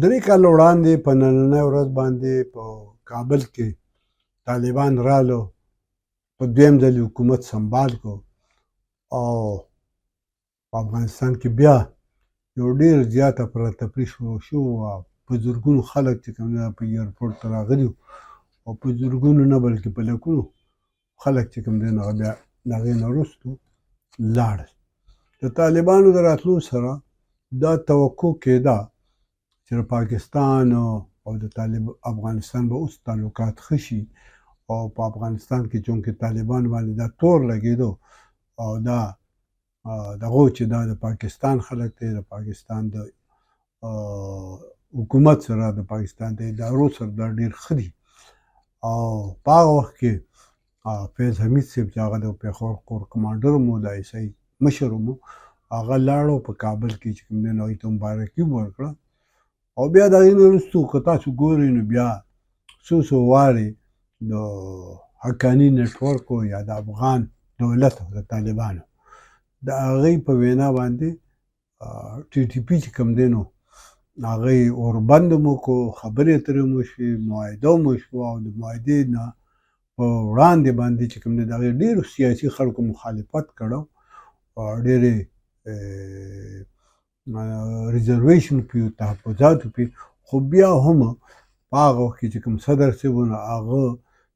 درې کاله وړاندې په نننۍ ورځ باندې په کابل کې طالبان رالو، په دویم ځل حکومت سنبال کړو او په افغانستان کې بیا یو ډېر زیات افراتفري شروع شو او په زرګونو خلک چې کوم دی په ایرپورټ ته راغلي او په زرګونو نه بلکې په لکونو خلک چې کوم دی نو هغه بیا د هغې نه وروستو لاړل. د طالبانو د راتلو سره دا توقع کېده چې د پاکستان او د افغانستان به اوس تعلقات ښه شي او په افغانستان کې چونکې طالبان باندې دا تور لګېدو او دا دغه چې دا د پاکستان خلک دی، د پاکستان د حکومت سره، د پاکستان د ادارو سره دا ډېر ښه دي. او په هغه وخت کې فیض حمید صاحب چې هغه د پېښور کور کمانډر مو، د ایس آی مشر مو، هغه لاړو په کابل کې چې کوم دی نو هغوی ته مبارکي ورکړه او بیا د هغې نه وروستو که تاسو ګورئ نو بیا څو وارې د حقاني نیټورک یا د افغان دولت د طالبانو د هغې په وینا باندې ټي ټي پي چې کوم دی نو هغې اوربند مو کړو، خبرې اترې مو شوې، معاهده مو شوه او د معاهدې نه په وړاندې باندې چې کوم دی د هغې ډېرو سیاسي خلکو مخالفت کړی او ډېرې ریزرویشن پې و، تحفظاتو پې، خو بیا هم په هغه وخت کې چې کوم صدر صاحب و نو هغه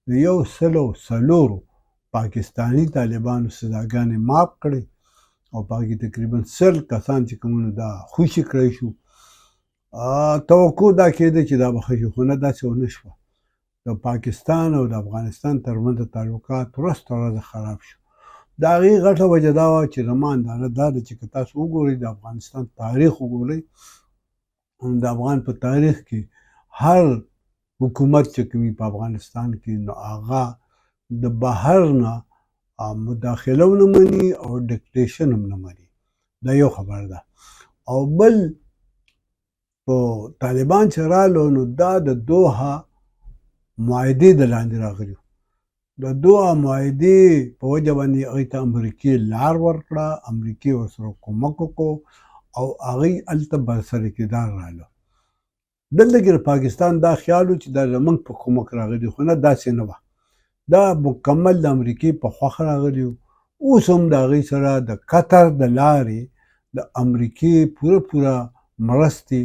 د 104 پاکستاني طالبانو سزاګانې معاف کړې او په هغې کې تقریبا 100 کسان چې کوم نو دا خوشي کړی شو. توقع دا کېده چې دا به ښه شي، خو نه، داسې ونه شوه. د پاکستان او د افغانستان ترمنځ د تعلقات ورځ تر ورځه خراب شو. د هغې غټه وجه دا وه چې زما اندازه دا ده چې که تاسو وګورئ د افغانستان تاریخ وګورئ، د افغان په تاریخ کې هر حکومت چې کوم په افغانستان کې نو هغه د بهر نه مداخله هم نه مني او ډکټیشن هم نه مني. دا یو خبر ده. او بل په طالبان چې رالو نو دا د دوحه معاهدې د لاندې راغلي وو. د دوحه معاهدې په وجه باندې هغوی ته امریکې لار ورکړه، امریکې ورسره کومک وکړو او هغوی هلته برسر اقتدار رالو. دلته کې د پاکستان دا خیال و چې دا زموږ په کومک راغلي، خو نه، داسې نه وه. دا مکمل د امریکې په خوښه راغلي وو. اوس هم د هغوی سره د قطر د لارې د امریکې پوره مرستې،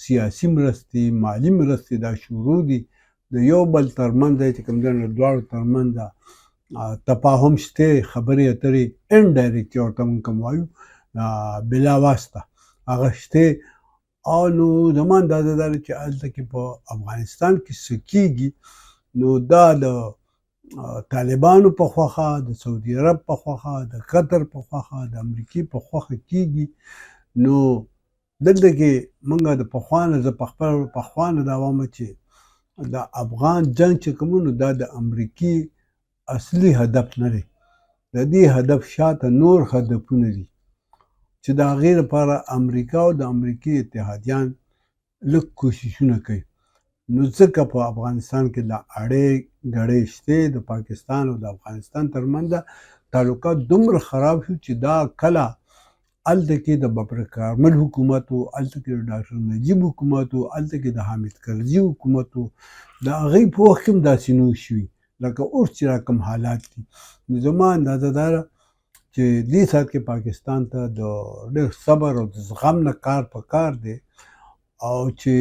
سیاسي مرستې، مالي مرستې دا شروع دي. د یو بل ترمنځ چې کوم دی نو دواړو ترمنځ تفاهم شته، خبرې اترې انډایرکټ چې ورته موږ کوم وایو بلا واسطه هغه شته. او نو زما اندازه دا ده چې هلته کې په افغانستان کې څه کېږي نو دا د طالبانو په خوښه، د سعودي عرب په خوښه، د قطر په خوښه، د امریکې په خوښه کېږي. نو دلته کې موږ د پخوا نه، زه پخوا نه دا وایم چې د افغان جنګ چې کوم نو دا د امریکې اصلي هدف نه دی. د دې هدف شاته نور هدفونه دي چې د هغې لپاره امریکا او د امریکې اتحادیان لږ کوششونه کوي. نو ځکه په افغانستان کې لا اړې ګړې شته. د پاکستان او د افغانستان ترمنځ تعلقات دومره خراب شو چې دا کله هلته کې د ببر کارمل حکومت و، هلته کې د ډاکټر نجیب حکومت و، هلته کې د حامد کرزي حکومت و، د هغوی په وخت کې هم داسې نه شوي لکه اوس چې را کوم حالات دي. نو زما اندازه دا ده چې دې ساعت کې پاکستان ته د ډېر صبر او د زغم نه کار پکار دی او چې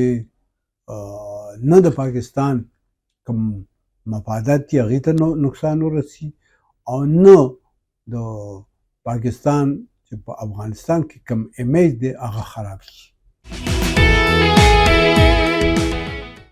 نه د پاکستان کوم مفادات دي هغې ته نقصان ورسي او نه د پاکستان چې په افغانستان کې کوم امیج دی هغه خراب شي.